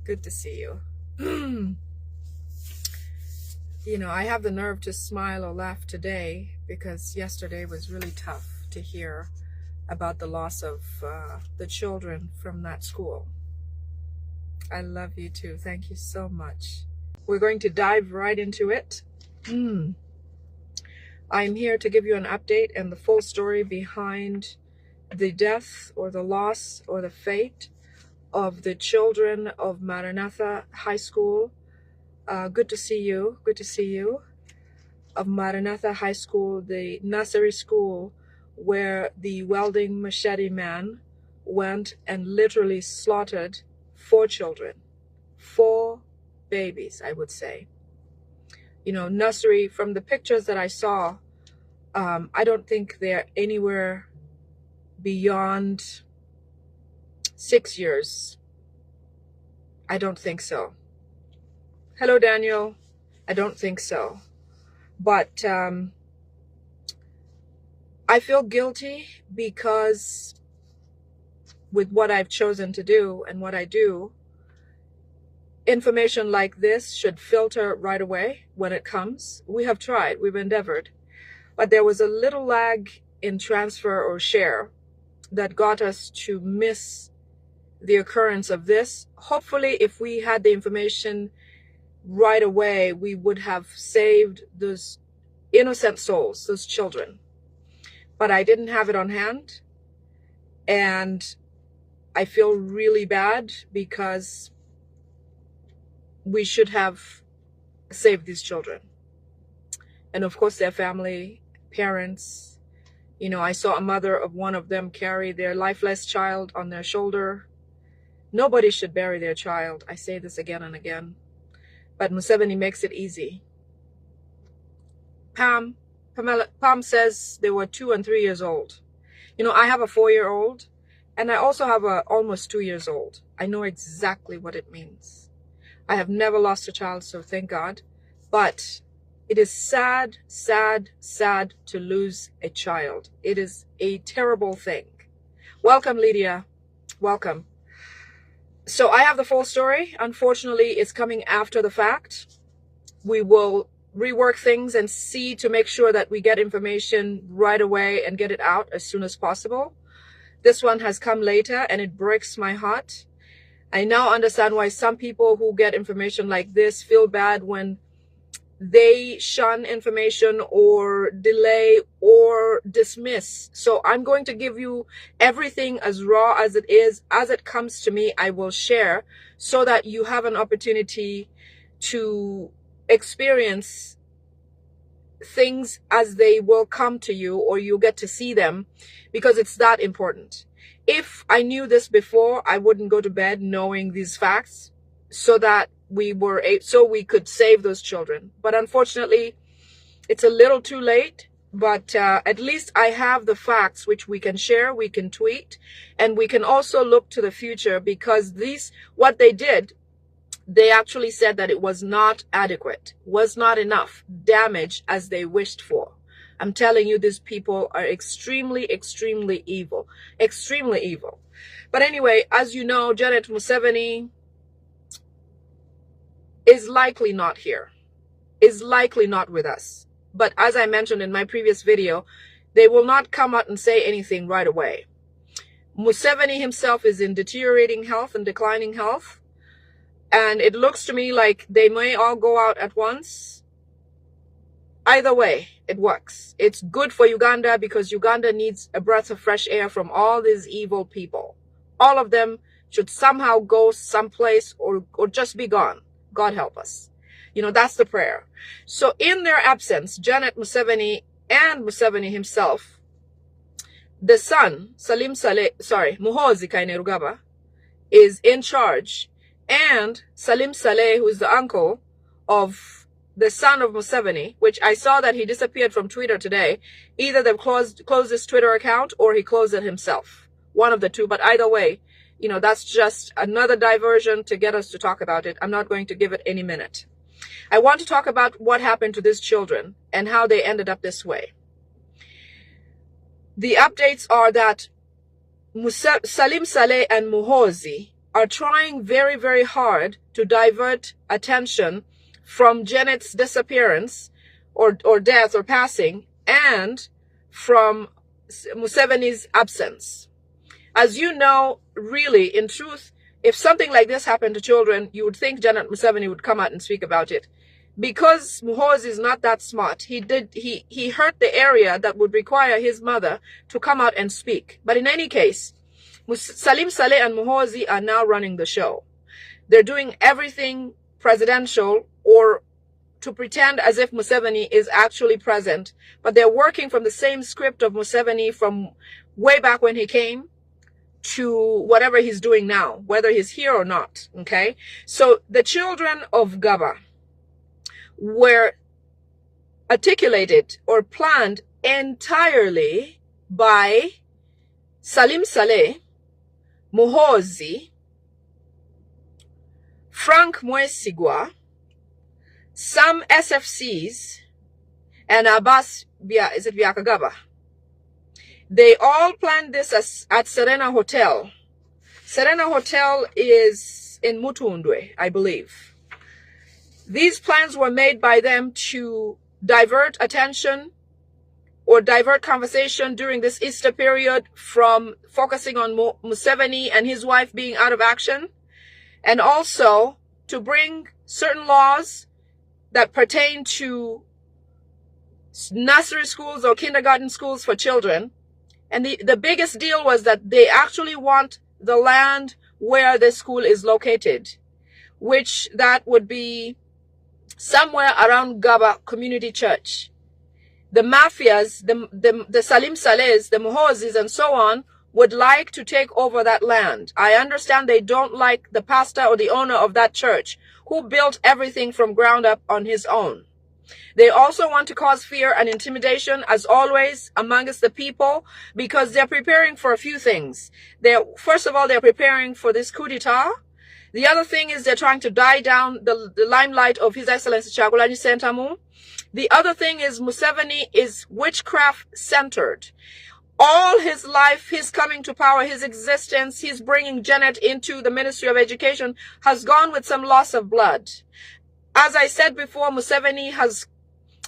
Good to see you. You know, I have the nerve to smile or laugh today because yesterday was really tough to hear about the loss of the children from that school. I love you too. Thank you so much. We're going to dive right into it. I'm here to give you an update and the full story behind the death or the loss or the fate of the children of Maranatha High School. Good to see you. Good to see you. Of Maranatha High School, the nursery school where the welding machete man went and literally slaughtered 4 children. 4 babies, I would say. You know, nursery, from the pictures that I saw, I don't think they're anywhere beyond 6 years. I don't think so. Hello, Daniel. I don't think so. But I feel guilty because with what I've chosen to do and what I do, information like this should filter right away when it comes. We have tried, we've endeavored, but there was a little lag in transfer or share that got us to miss the occurrence of this. Hopefully, if we had the information right away, we would have saved those innocent souls, those children. But I didn't have it on hand, and I feel really bad because we should have saved these children. And of course, their family, parents. You know, I saw a mother of one of them carry their lifeless child on their shoulder. Nobody should bury their child. I say this again and again. But Museveni makes it easy. Pam says they were 2 and 3 years old. You know, I have a 4-year-old, and I also have a almost 2 years old. I know exactly what it means. I have never lost a child, so thank God. But it is sad, sad, sad to lose a child. It is a terrible thing. Welcome, Lydia. Welcome. So I have the full story. Unfortunately, it's coming after the fact. We will rework things and see to make sure that we get information right away and get it out as soon as possible. This one has come later and it breaks my heart. I now understand why some people who get information like this feel bad when they shun information or delay or dismiss. So I'm going to give you everything as raw as it is. As it comes to me, I will share so that you have an opportunity to experience things as they will come to you, or you get to see them, because it's that important. If I knew this before, I wouldn't go to bed knowing these facts so that we could save those children. But unfortunately, it's a little too late. But at least I have the facts which we can share, we can tweet, and we can also look to the future, because what they did, they actually said that it was not adequate, was not enough damage as they wished for. I'm telling you, these people are extremely, extremely evil. Extremely evil. But anyway, as you know, Janet Museveni is likely not here. Is likely not with us. But as I mentioned in my previous video, they will not come out and say anything right away. Museveni himself is in deteriorating health and declining health. And it looks to me like they may all go out at once. Either way, it works. It's good for Uganda because Uganda needs a breath of fresh air from all these evil people. All of them should somehow go someplace or just be gone. God help us. You know, that's the prayer. So in their absence, Janet Museveni and Museveni himself, the son, Muhoozi Kainerugaba, is in charge. And Salim Saleh, who is the uncle of the son of Museveni, which I saw that he disappeared from Twitter today. Either they've closed his Twitter account or he closed it himself. One of the two. But either way, you know, that's just another diversion to get us to talk about it. I'm not going to give it any minute. I want to talk about what happened to these children and how they ended up this way. The updates are that Salim Saleh and Muhoozi are trying very, very hard to divert attention from Janet's disappearance or death or passing, and from Museveni's absence. As you know, really, in truth, if something like this happened to children, you would think Janet Museveni would come out and speak about it. Because Muhoozi is not that smart, he hurt the area that would require his mother to come out and speak. But in any case, Salim Saleh and Muhoozi are now running the show. They're doing everything presidential, or to pretend as if Museveni is actually present, but they're working from the same script of Museveni from way back when he came to whatever he's doing now, whether he's here or not, okay? So the children of Gaba were articulated or planned entirely by Salim Saleh, Muhoozi, Frank Mwesigwa, some SFCs, and Abbas Biakagaba. They all planned this at Serena Hotel. Serena Hotel is in Mutundwe, I believe. These plans were made by them to divert attention or divert conversation during this Easter period from focusing on Museveni and his wife being out of action, and also to bring certain laws that pertain to nursery schools or kindergarten schools for children. And the biggest deal was that they actually want the land where the school is located, which that would be somewhere around Gaba Community Church. The mafias, the Salim Salehs, the Muhoozis, and so on would like to take over that land. I understand they don't like the pastor or the owner of that church, who built everything from ground up on his own. They also want to cause fear and intimidation, as always, amongst the people, because they're preparing for a few things. First of all, they're preparing for this coup d'etat. The other thing is they're trying to die down the limelight of His Excellency Kyagulanyi Ssentamu. The other thing is Museveni is witchcraft-centered. All his life, his coming to power, his existence, his bringing Janet into the Ministry of Education has gone with some loss of blood. As I said before, Museveni has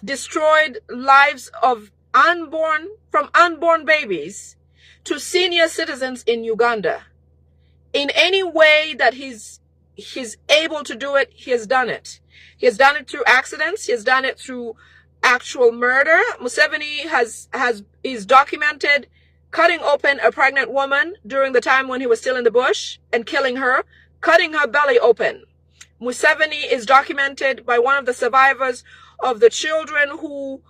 destroyed lives of from unborn babies to senior citizens in Uganda. In any way that he's able to do it, he has done it. He has done it through accidents. He has done it through actual murder. Museveni is documented cutting open a pregnant woman during the time when he was still in the bush and killing her, cutting her belly open. Museveni is documented by one of the survivors of the children who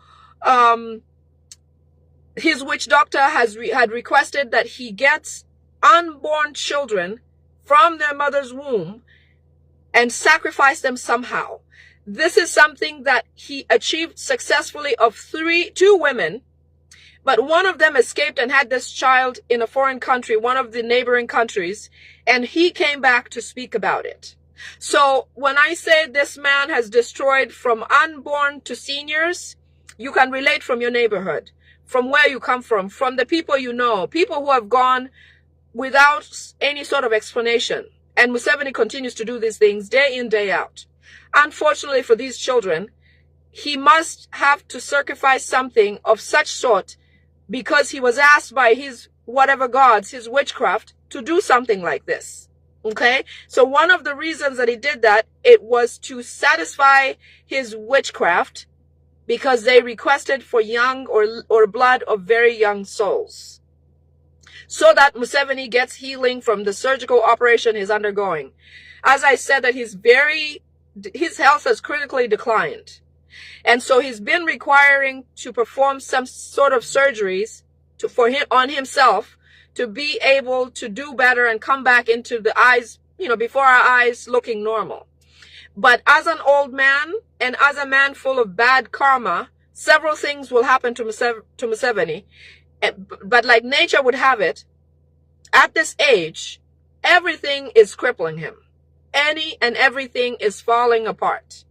his witch doctor had requested that he gets unborn children from their mother's womb and sacrifice them somehow. This is something that he achieved successfully of two women, but one of them escaped and had this child in a foreign country, one of the neighboring countries, and he came back to speak about it. So when I say this man has destroyed from unborn to seniors, you can relate from your neighborhood, from where you come from the people you know, people who have gone without any sort of explanation. And Museveni continues to do these things day in, day out. Unfortunately for these children, he must have to sacrifice something of such sort because he was asked by his whatever gods, his witchcraft, to do something like this. Okay? So one of the reasons that he did that, it was to satisfy his witchcraft because they requested for young or blood of very young souls, so that Museveni gets healing from the surgical operation he's undergoing. As I said, that his health has critically declined. And so he's been requiring to perform some sort of surgeries on himself to be able to do better and come back into the eyes, before our eyes, looking normal. But as an old man and as a man full of bad karma, several things will happen to Museveni. But like nature would have it, at this age, everything is crippling him. Any and everything is falling apart.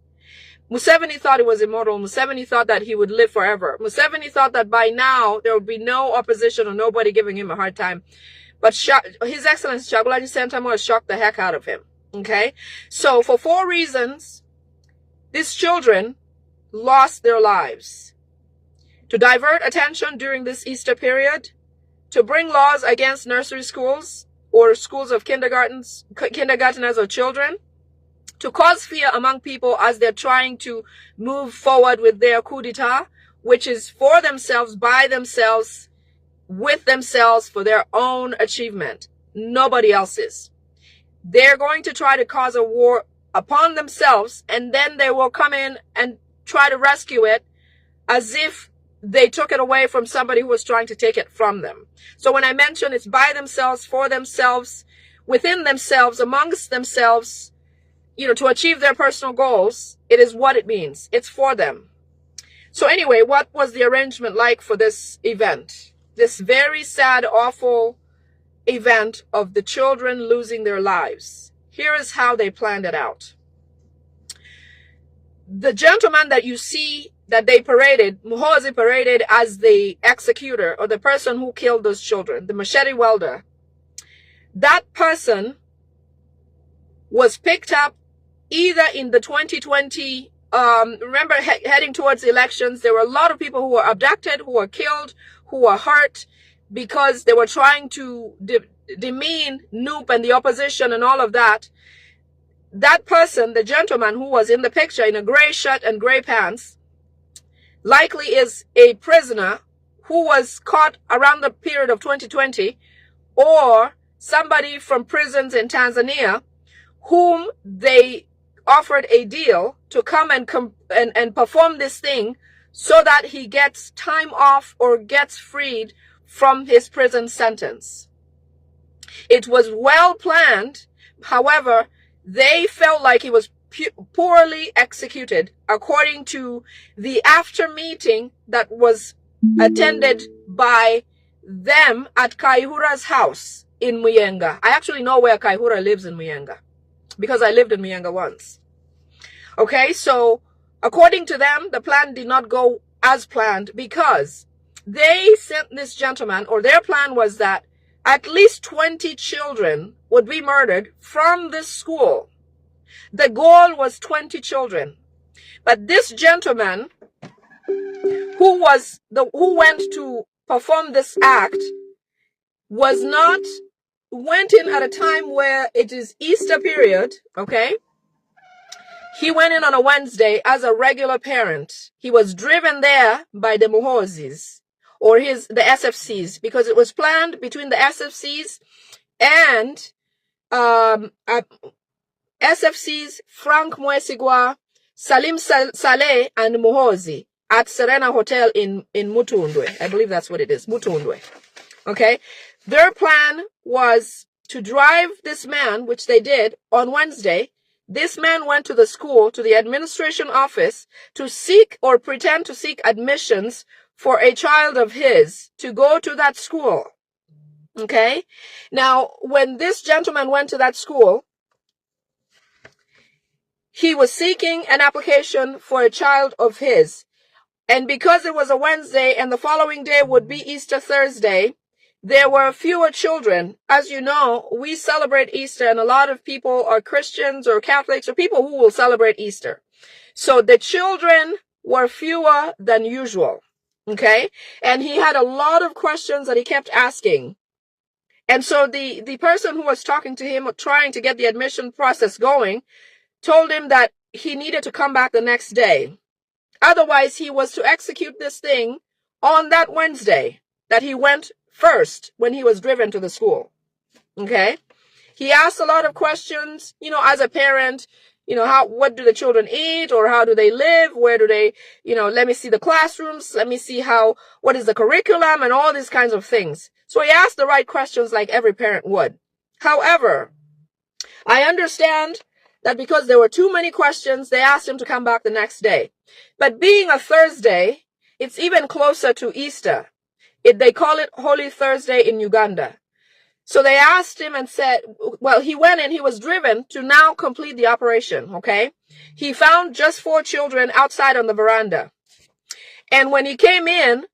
Museveni thought he was immortal. Museveni thought that he would live forever. Museveni thought that by now there would be no opposition or nobody giving him a hard time. But His Excellency Chagulanyi Sentamu shocked the heck out of him. Okay? So for 4 reasons, these children lost their lives. To divert attention during this Easter period, to bring laws against nursery schools or schools of kindergarteners or children, to cause fear among people as they're trying to move forward with their coup d'etat, which is for themselves, by themselves, with themselves, for their own achievement. Nobody else's. They're going to try to cause a war upon themselves, and then they will come in and try to rescue it as if they took it away from somebody who was trying to take it from them. So when I mention it's by themselves, for themselves, within themselves, amongst themselves, to achieve their personal goals, it is what it means. It's for them. So anyway, what was the arrangement like for this event? This very sad, awful event of the children losing their lives. Here is how they planned it out. The gentleman that you see that they paraded, Muhoozi paraded as the executor or the person who killed those children, the machete welder, that person was picked up either in the 2020, remember heading towards elections, there were a lot of people who were abducted, who were killed, who were hurt because they were trying to demean Noop and the opposition and all of that. That person, the gentleman who was in the picture in a gray shirt and gray pants, likely is a prisoner who was caught around the period of 2020, or somebody from prisons in Tanzania whom they offered a deal to come and perform this thing so that he gets time off or gets freed from his prison sentence. It was well planned. However, they felt like it was poorly executed according to the after meeting that was attended by them at Kaihura's house in Muyenga. I actually know where Kaihura lives in Muyenga because I lived in Muyenga once. Okay, so according to them, the plan did not go as planned because they sent this gentleman, or their plan was that at least 20 children would be murdered from this school. The goal was 20 children. But this gentleman who went to perform this act went in at a time where it is Easter period, okay? He went in on a Wednesday as a regular parent. He was driven there by the Muhoozis or the SFCs, because it was planned between the SFCs and SFCs Frank Mwesigwa, Salim Saleh, and Muhoozi at Serena Hotel in Mutundwe. I believe that's what it is, Mutundwe. Okay? Their plan was to drive this man, which they did on Wednesday. This man went to the school, to the administration office, to seek or pretend to seek admissions for a child of his to go to that school. Okay? Now, when this gentleman went to that school, he was seeking an application for a child of his. And because it was a Wednesday and the following day would be Easter Thursday, there were fewer children. As you know, we celebrate Easter, and a lot of people are Christians or Catholics or people who will celebrate Easter. So the children were fewer than usual. Okay? And he had a lot of questions that he kept asking. And so the person who was talking to him, trying to get the admission process going, told him that he needed to come back the next day. Otherwise, he was to execute this thing on that Wednesday that he went first when he was driven to the school. Okay? He asked a lot of questions, as a parent, what do the children eat, or how do they live? Where do they, let me see the classrooms. Let me see what is the curriculum and all these kinds of things. So he asked the right questions like every parent would. However, I understand that because there were too many questions, they asked him to come back the next day. But being a Thursday, it's even closer to Easter. They call it Holy Thursday in Uganda. So they asked him and said, well, he went and he was driven to now complete the operation, okay? He found just 4 children outside on the veranda. And when he came in,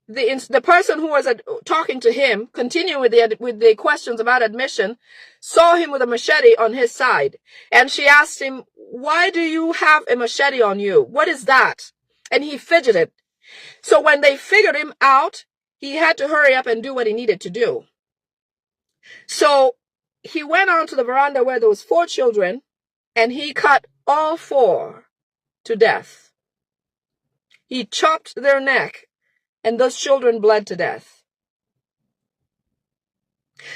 the person who was talking to him, continuing with the questions about admission, saw him with a machete on his side. And she asked him, why do you have a machete on you? What is that? And he fidgeted. So when they figured him out, he had to hurry up and do what he needed to do. So he went on to the veranda where there was 4 children, and he cut all 4 to death. He chopped their neck, and those children bled to death.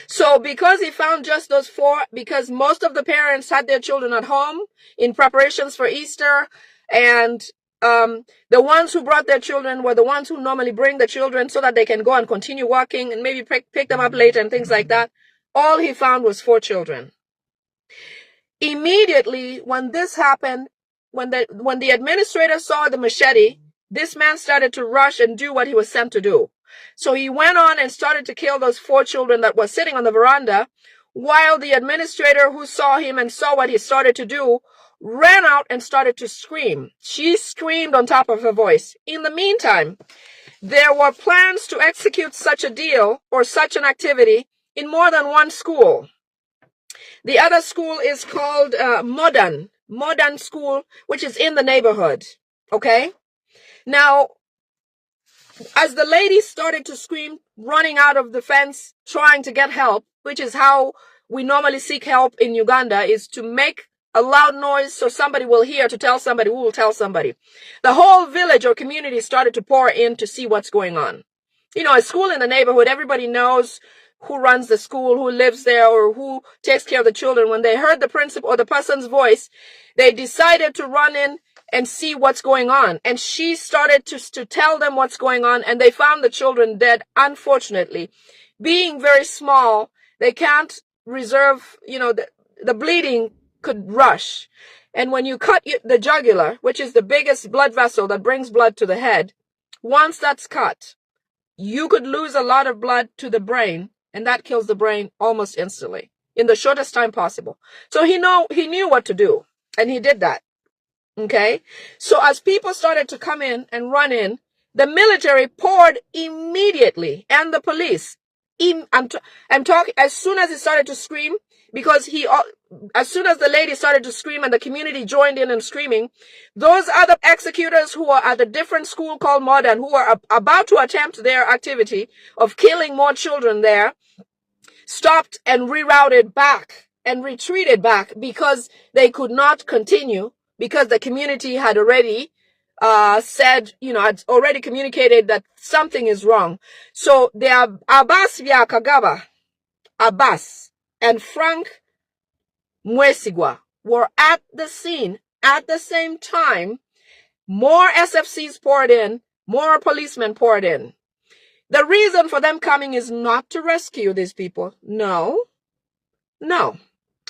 So because he found just those 4, because most of the parents had their children at home in preparations for Easter, and the ones who brought their children were the ones who normally bring the children so that they can go and continue walking and maybe pick them up later and things like that. All he found was 4 children. Immediately when this happened, when the administrator saw the machete, this man started to rush and do what he was sent to do. So he went on and started to kill those 4 children that were sitting on the veranda, while the administrator, who saw him and saw what he started to do, ran out and started to scream. She screamed on top of her voice. In the meantime, there were plans to execute such a deal or such an activity in more than one school. The other school is called Modern School, which is in the neighborhood. Okay? Now, as the lady started to scream, running out of the fence, trying to get help, which is how we normally seek help in Uganda, is to make a loud noise so somebody will hear, to tell somebody who will tell somebody. The whole village or community started to pour in to see what's going on. You know, a school in the neighborhood, everybody knows who runs the school, who lives there, or who takes care of the children. When they heard the principal or the person's voice, they decided to run in and see what's going on. And she started to tell them what's going on, and they found the children dead, unfortunately. Being very small, they can't reserve, you know, the bleeding could rush. And when you cut the jugular, which is the biggest blood vessel that brings blood to the head, once that's cut, you could lose a lot of blood to the brain, and that kills the brain almost instantly in the shortest time possible. So he knew what to do, and he did that. Okay. So as people started to come in and run in, the military poured immediately, and the police. I'm talking as soon as he started to scream, because as soon as the lady started to scream and the community joined in and screaming, those other executors who are at a different school called Modern, who are about to attempt their activity of killing more children there, stopped and rerouted back and retreated back, because they could not continue, because the community had already said, you know, had already communicated that something is wrong. So the Abbas Byakagaba, Abbas, and Frank Mwesigwa were at the scene at the same time. More SFCs poured in, more policemen poured in. The reason for them coming is not to rescue these people. No.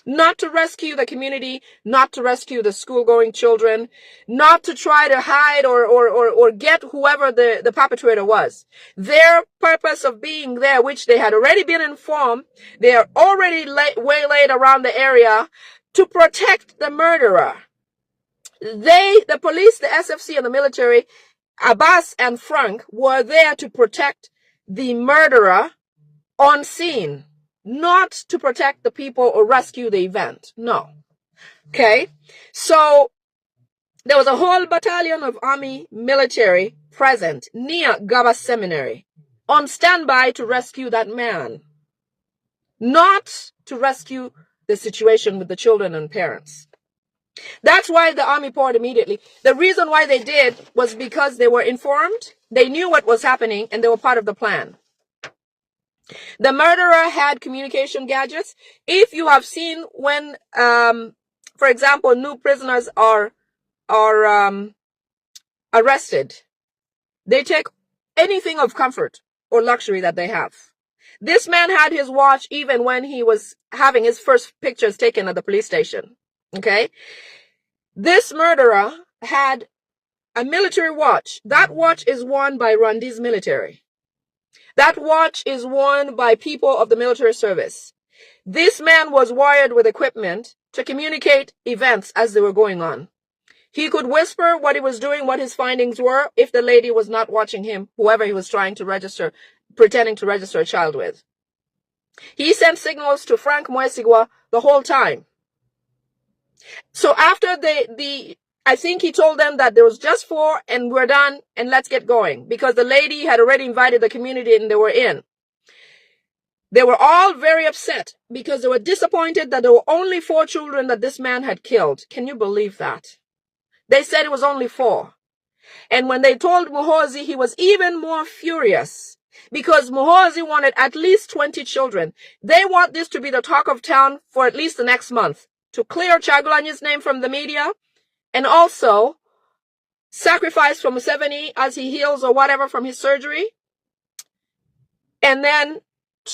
Not to rescue the community, not to rescue the school-going children, not to try to hide or get whoever the perpetrator was. Their purpose of being there, which they had already been informed, they are already waylaid around the area to protect the murderer. The police, the SFC, and the military, Abbas and Frank, were there to protect the murderer on scene. Not to protect the people or rescue the event. No. Okay. So there was a whole battalion of army military present near Gaba Seminary on standby to rescue that man. Not to rescue the situation with the children and parents. That's why the army poured immediately. The reason why they did was because they were informed, they knew what was happening, and they were part of the plan. The murderer had communication gadgets. If you have seen when, for example, new prisoners are arrested, they take anything of comfort or luxury that they have. This man had his watch even when he was having his first pictures taken at the police station. Okay? This murderer had a military watch. That watch is worn by Rwanda's military. That watch is worn by people of the military service. This man was wired with equipment to communicate events as they were going on. He could whisper what he was doing, what his findings were, if the lady was not watching him, whoever he was trying to register, pretending to register a child with. He sent signals to Frank Mwesigwa the whole time. So after I think he told them that there was just 4 and we're done and let's get going, because the lady had already invited the community and they were in. They were all very upset because they were disappointed that there were only 4 children that this man had killed. Can you believe that? They said it was only 4. And when they told Muhoozi, he was even more furious because Muhoozi wanted at least 20 children. They want this to be the talk of town for at least the next month, to clear Chagulanyi's name from the media and also sacrifice for Museveni as he heals or whatever from his surgery. And then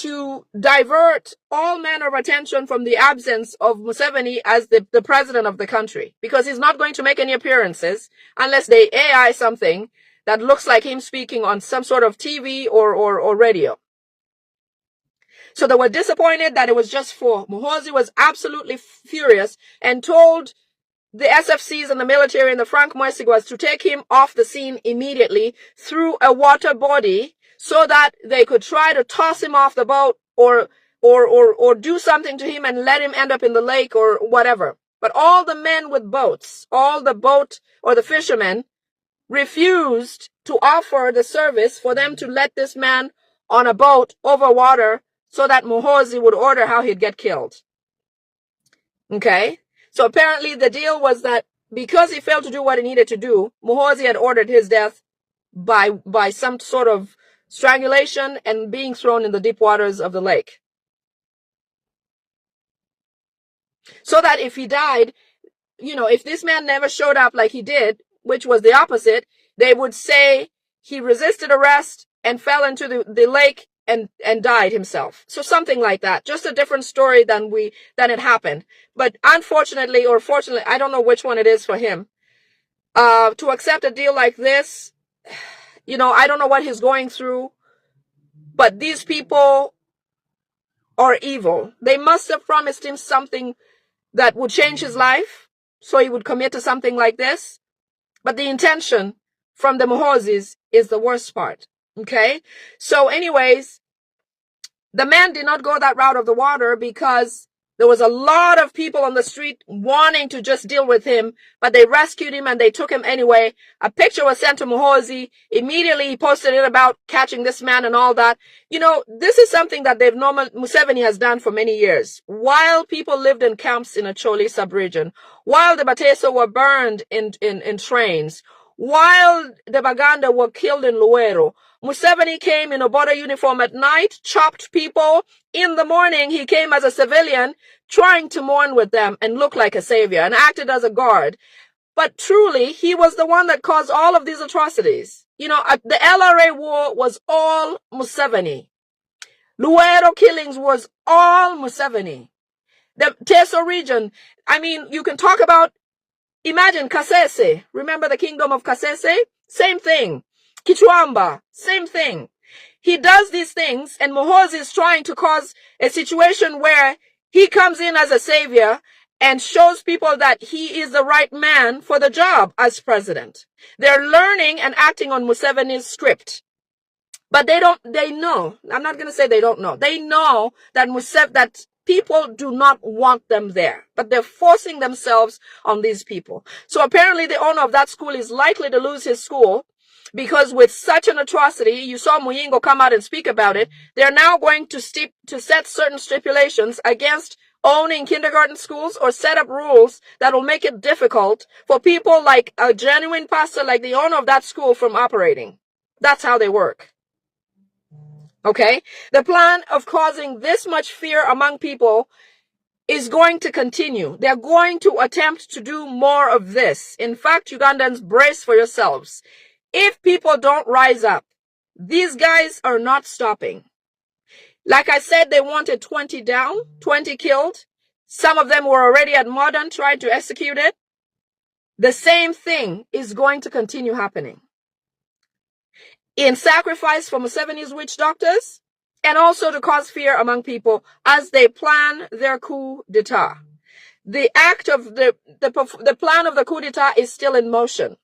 to divert all manner of attention from the absence of Museveni as the president of the country, because he's not going to make any appearances unless they AI something that looks like him speaking on some sort of TV or radio. So they were disappointed that it was just 4. Muhoozi was absolutely furious and told the SFCs and the military and the Frank Mwesigwas to take him off the scene immediately through a water body, so that they could try to toss him off the boat or do something to him and let him end up in the lake or whatever. But all the men with boats, all the boat or the fishermen refused to offer the service for them to let this man on a boat over water so that Muhoozi would order how he'd get killed. Okay? So apparently the deal was that because he failed to do what he needed to do, Muhoozi had ordered his death by some sort of strangulation and being thrown in the deep waters of the lake. So that if he died, if this man never showed up like he did, which was the opposite, they would say he resisted arrest and fell into the lake and died himself. So something like that. Just a different story than it happened. But unfortunately or fortunately, I don't know which one it is for him, to accept a deal like this, I don't know what he's going through, but these people are evil. They must have promised him something that would change his life, so he would commit to something like this. But the intention from the Muhoozis is the worst part. Okay? So anyways, the man did not go that route of the water because there was a lot of people on the street wanting to just deal with him, but they rescued him and they took him anyway. A picture was sent to Muhoozi. Immediately he posted it about catching this man and all that. This is something that Museveni has done for many years. While people lived in camps in Acholi sub-region, while the Bateso were burned in trains, while the Baganda were killed in Luero, Museveni came in a border uniform at night, chopped people. In the morning, he came as a civilian, trying to mourn with them and look like a savior, and acted as a guard. But truly, he was the one that caused all of these atrocities. The LRA war was all Museveni. Luero killings was all Museveni. The Teso region, you can talk about, imagine Kasese. Remember the kingdom of Kasese? Same thing. Kichwamba, same thing. He does these things, and Muhoozi is trying to cause a situation where he comes in as a savior and shows people that he is the right man for the job as president. They're learning and acting on Museveni's script. But they know, I'm not going to say they don't know. They know that that people do not want them there, but they're forcing themselves on these people. So apparently the owner of that school is likely to lose his school, because with such an atrocity, you saw Muyingo come out and speak about it. They're now going to set certain stipulations against owning kindergarten schools or set up rules that will make it difficult for people like a genuine pastor like the owner of that school from operating. That's how they work. Okay? The plan of causing this much fear among people is going to continue. They're going to attempt to do more of this. In fact, Ugandans, brace for yourselves. If people don't rise up, these guys are not stopping. Like I said, they wanted 20 down, 20 killed. Some of them were already at Modern trying to execute it. The same thing is going to continue happening. In sacrifice for Museveni's witch doctors, and also to cause fear among people as they plan their coup d'etat. the act of the plan of the coup d'etat is still in motion,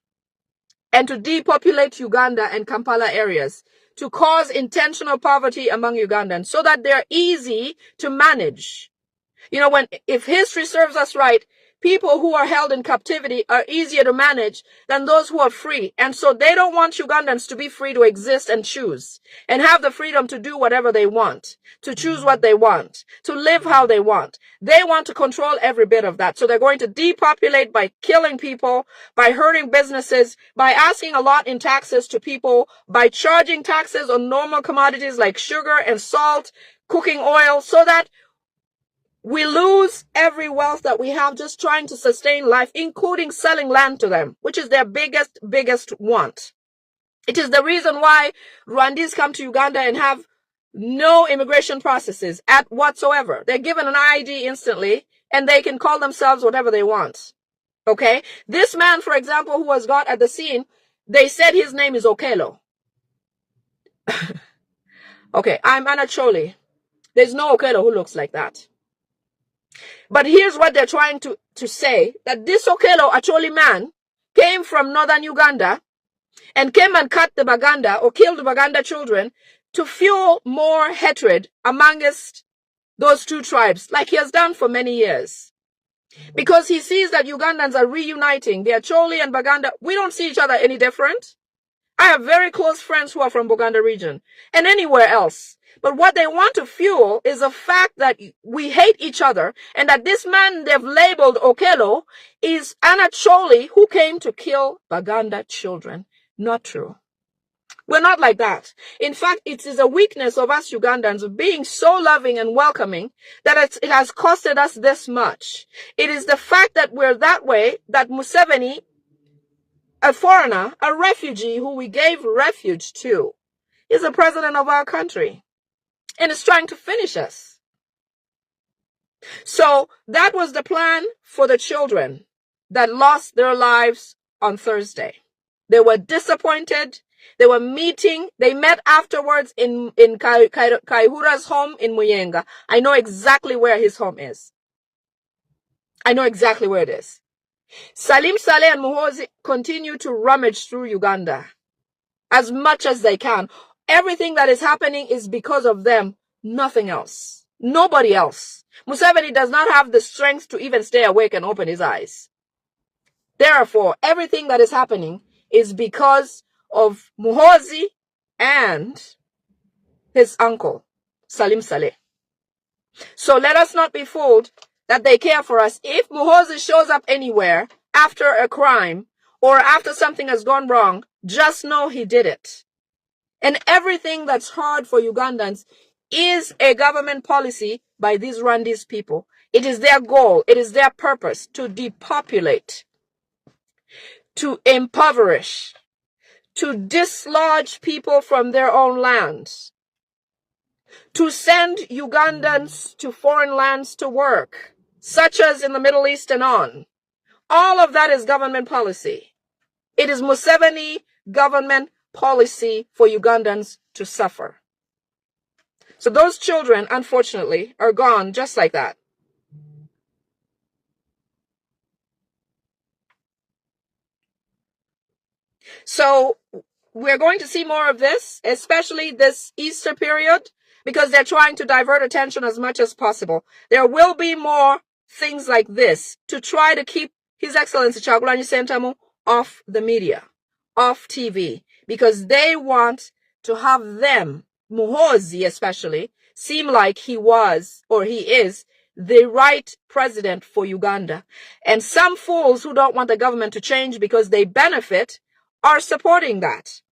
and to depopulate Uganda and Kampala areas, to cause intentional poverty among Ugandans so that they're easy to manage. You know, if history serves us right, people who are held in captivity are easier to manage than those who are free. And so they don't want Ugandans to be free to exist and choose and have the freedom to do whatever they want, to choose what they want, to live how they want. They want to control every bit of that. So they're going to depopulate by killing people, by hurting businesses, by asking a lot in taxes to people, by charging taxes on normal commodities like sugar and salt, cooking oil, so that we lose every wealth that we have just trying to sustain life, including selling land to them, which is their biggest want. It is the reason why Rwandese come to Uganda and have no immigration processes at whatsoever. They're given an ID instantly and they can call themselves whatever they want. Okay? This man, for example, who was got at the scene, they said his name is Okello. Okay, I'm Anna Choli. There's no Okello who looks like that. But here's what they're trying to say, that this Okello Acholi man came from northern Uganda and came and cut the Baganda or killed the Baganda children to fuel more hatred amongst those two tribes, like he has done for many years. Because he sees that Ugandans are reuniting. The Acholi and Baganda, we don't see each other any different. I have very close friends who are from Buganda region and anywhere else. But what they want to fuel is the fact that we hate each other and that this man they've labeled Okello is Anacholi who came to kill Baganda children. Not true. We're not like that. In fact, it is a weakness of us Ugandans of being so loving and welcoming that it has costed us this much. It is the fact that we're that way that Museveni, a foreigner, a refugee who we gave refuge to, is the president of our country and is trying to finish us. So that was the plan for the children that lost their lives on Thursday. They were disappointed. They were meeting. They met afterwards in Kaihura's home in Muyenga. I know exactly where his home is. I know exactly where it is. Salim Saleh and Muhoozi continue to rummage through Uganda as much as they can. Everything that is happening is because of them, nothing else. Nobody else. Museveni does not have the strength to even stay awake and open his eyes. Therefore, everything that is happening is because of Muhoozi and his uncle, Salim Saleh. So let us not be fooled that they care for us. If Muhoozi shows up anywhere after a crime or after something has gone wrong, just know he did it. And everything that's hard for Ugandans is a government policy by these Rwandese people. It is their goal. It is their purpose to depopulate, to impoverish, to dislodge people from their own lands, to send Ugandans to foreign lands to work, such as in the Middle East and on. All of that is government policy. It is Museveni government policy for Ugandans to suffer. So those children, unfortunately, are gone just like that. So we're going to see more of this, especially this Easter period, because they're trying to divert attention as much as possible. There will be more things like this to try to keep His Excellency Kyagulanyi Ssentamu off the media, off TV, because they want to have them, Muhoozi especially, seem like he was or he is the right president for Uganda. And some fools who don't want the government to change because they benefit are supporting that.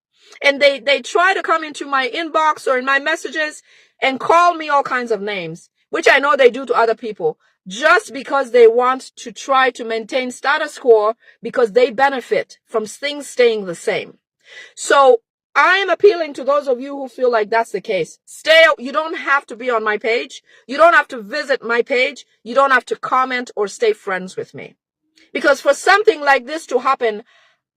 And they try to come into my inbox or in my messages and call me all kinds of names, which I know they do to other people, just because they want to try to maintain status quo because they benefit from things staying the same. So I am appealing to those of you who feel like that's the case. You don't have to be on my page. You don't have to visit my page. You don't have to comment or stay friends with me. Because for something like this to happen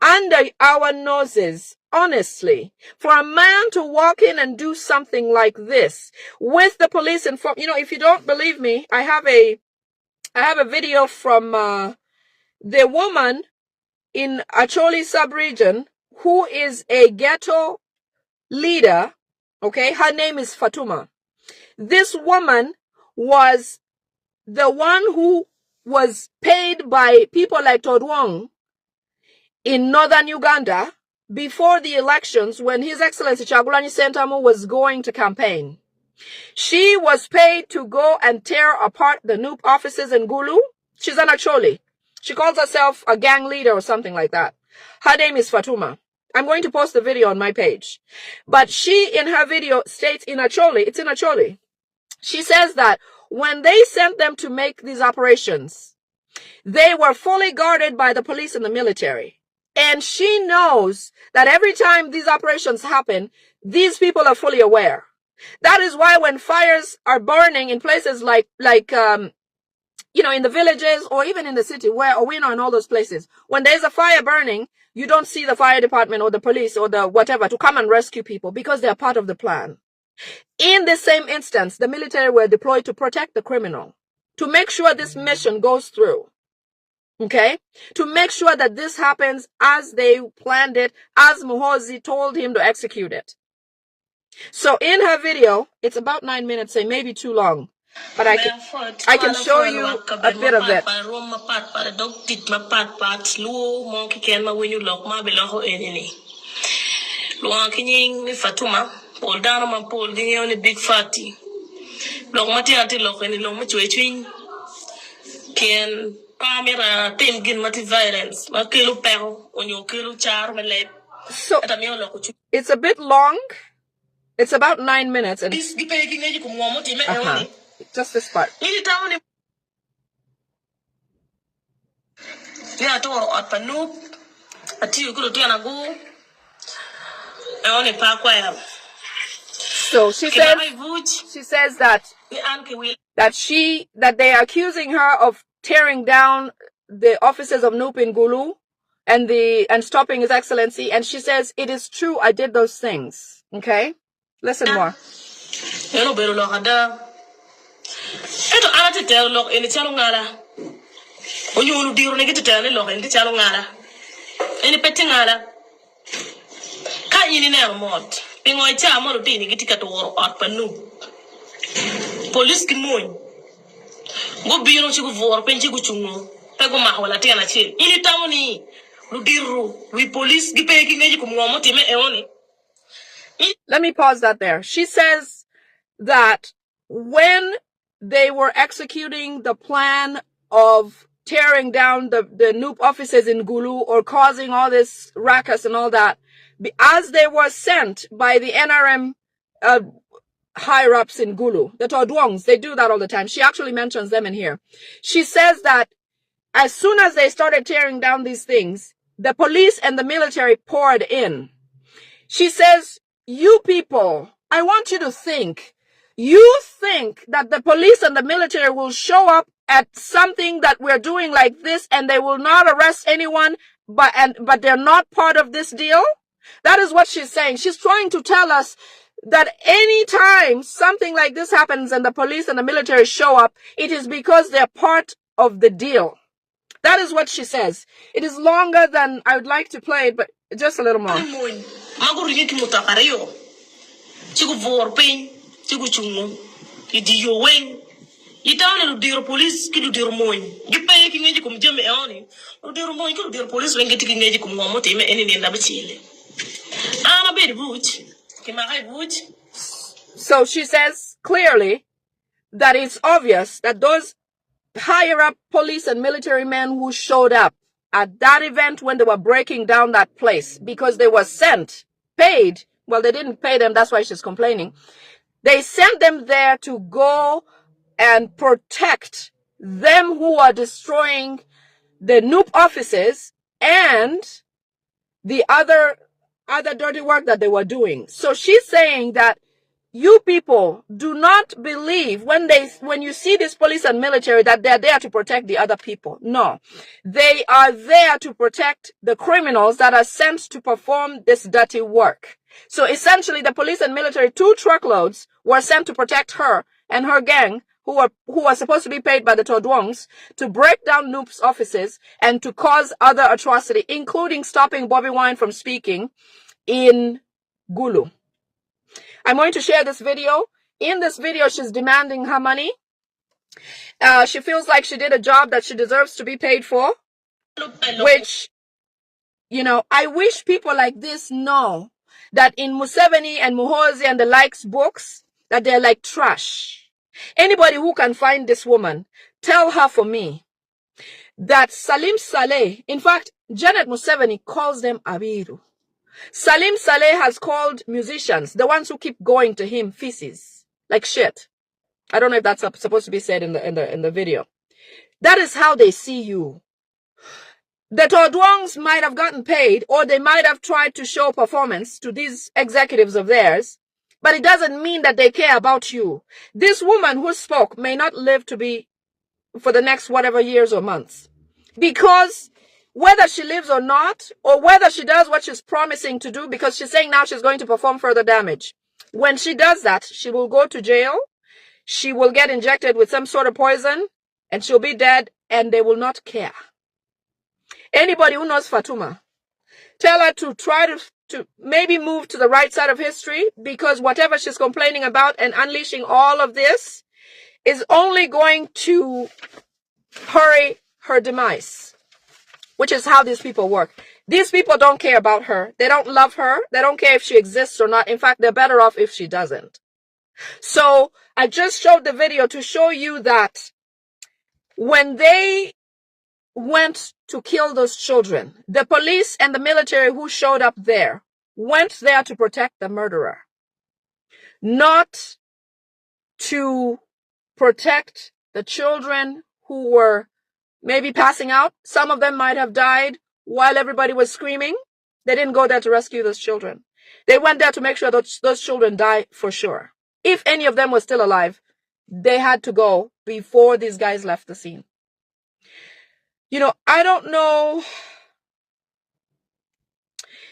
under our noses, honestly, for a man to walk in and do something like this with the police informed, if you don't believe me, I have a I have a video from the woman in Acholi sub-region who is a ghetto leader. Okay, her name is Fatuma. This woman was the one who was paid by people like Todwong in northern Uganda before the elections when His Excellency Chagulanyi Sentamu was going to campaign. She was paid to go and tear apart the NUP offices in Gulu. She's an Acholi. She calls herself a gang leader or something like that. Her name is Fatuma. I'm going to post the video on my page. But she, in her video, states in Acholi, it's in Acholi. She says that when they sent them to make these operations, they were fully guarded by the police and the military. And she knows that every time these operations happen, these people are fully aware. That is why when fires are burning in places like you know, in the villages or even in the city where Owino and all those places, when there's a fire burning, you don't see the fire department or the police or the whatever to come and rescue people because they're part of the plan. In the same instance, the military were deployed to protect the criminal, to make sure this mission goes through. Okay? To make sure that this happens as they planned it, as Muhoozi told him to execute it. So in her video, it's about 9 minutes, say maybe too long, but I can show you a bit of it. Big fatty. Long Matiati Lock and Long Mutuin can Pamira Tim Mati violence, Makilu Pell, on your Kilu Char, so it's a bit long. It's about 9 minutes. And just this part. So she says that they are accusing her of tearing down the offices of NUP in Gulu and stopping His Excellency, and she says it is true, I did those things. Okay, listen more. Police ki moñ go biro ci go vor penci go chungo te go ma wala tena ci ini tamoni lu diru wi police gi pe ki ngeji ko mo motime e oni. Let me pause that there. She says that when they were executing the plan of tearing down the NUP offices in Gulu or causing all this ruckus and all that, as they were sent by the NRM higher-ups in Gulu, the Todwongs, they do that all the time. She actually mentions them in here. She says that as soon as they started tearing down these things, the police and the military poured in. She says, you people, I want you to think. You think that the police and the military will show up at something that we're doing like this and they will not arrest anyone, but they're not part of this deal? That is what she's saying. She's trying to tell us that anytime something like this happens and the police and the military show up, it is because they're part of the deal. That is what she says. It is longer than I would like to play it, but just a little more. So she says clearly that it's obvious that those higher up police and military men who showed up at that event when they were breaking down that place, because they were paid, well, they didn't pay them, that's why she's complaining. They sent them there to go and protect them who are destroying the NUP offices and the other dirty work that they were doing. So she's saying that you people do not believe when you see this police and military that they're there to protect the other people. No, they are there to protect the criminals that are sent to perform this dirty work. So essentially the police and military, 2 truckloads were sent to protect her and her gang who are supposed to be paid by the Todwongs to break down Noop's offices and to cause other atrocity, including stopping Bobby Wine from speaking in Gulu. I'm going to share this video. In this video, she's demanding her money. She feels like she did a job that she deserves to be paid for, which, you know, I wish people like this know that in Museveni and Muhoozi and the likes books, that they're like trash. Anybody who can find this woman, tell her for me that Salim Saleh, in fact, Janet Museveni calls them Abiru. Salim Saleh has called musicians, the ones who keep going to him, feces, like shit. I don't know if that's supposed to be said in the video. That is how they see you. The Todwongs might have gotten paid, or they might have tried to show performance to these executives of theirs, but it doesn't mean that they care about you. This woman who spoke may not live to be for the next whatever years or months. Because whether she lives or not, or whether she does what she's promising to do, because she's saying now she's going to perform further damage. When she does that, she will go to jail, she will get injected with some sort of poison, and she'll be dead, and they will not care. Anybody who knows Fatuma, tell her to try to maybe move to the right side of history, because whatever she's complaining about and unleashing all of this is only going to hurry her demise, which is how these people work. These people don't care about her. They don't love her. They don't care if she exists or not. In fact, they're better off if she doesn't. So I just showed the video to show you that when they went to kill those children, the police and the military who showed up there went there to protect the murderer, not to protect the children who were maybe passing out. Some of them might have died while everybody was screaming. They didn't go there to rescue those children. They went there to make sure that those children die for sure. If any of them were still alive, they had to go before these guys left the scene. You know, I don't know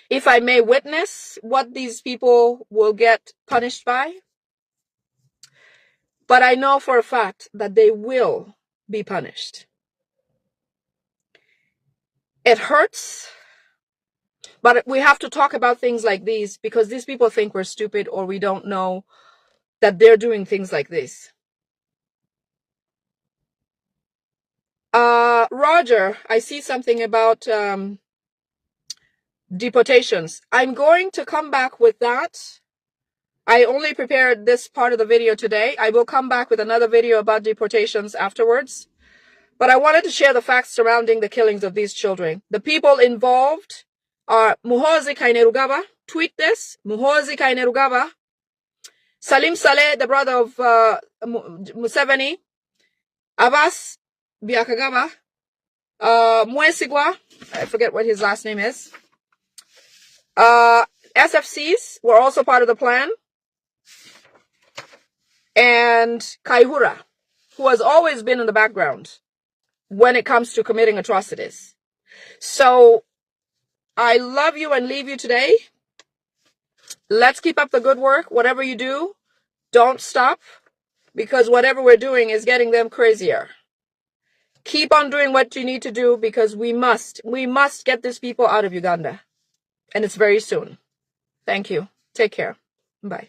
if I may witness what these people will get punished by, but I know for a fact that they will be punished. It hurts, but we have to talk about things like these because these people think we're stupid or we don't know that they're doing things like this. Roger, I see something about deportations. I'm going to come back with that. I only prepared this part of the video today. I will come back with another video about deportations afterwards. But I wanted to share the facts surrounding the killings of these children. The people involved are Muhoozi Kainerugaba. Tweet this. Muhoozi Kainerugaba. Salim Saleh, the brother of Museveni. Abbas Biakagaba. Mwesigwa. I forget what his last name is. SFCs were also part of the plan. And Kaihura, who has always been in the background when it comes to committing atrocities. So I love you and leave you today. Let's keep up the good work. Whatever you do, don't stop, because whatever we're doing is getting them crazier. Keep on doing what you need to do, because we must get these people out of Uganda. And it's very soon. Thank you. Take care. Bye.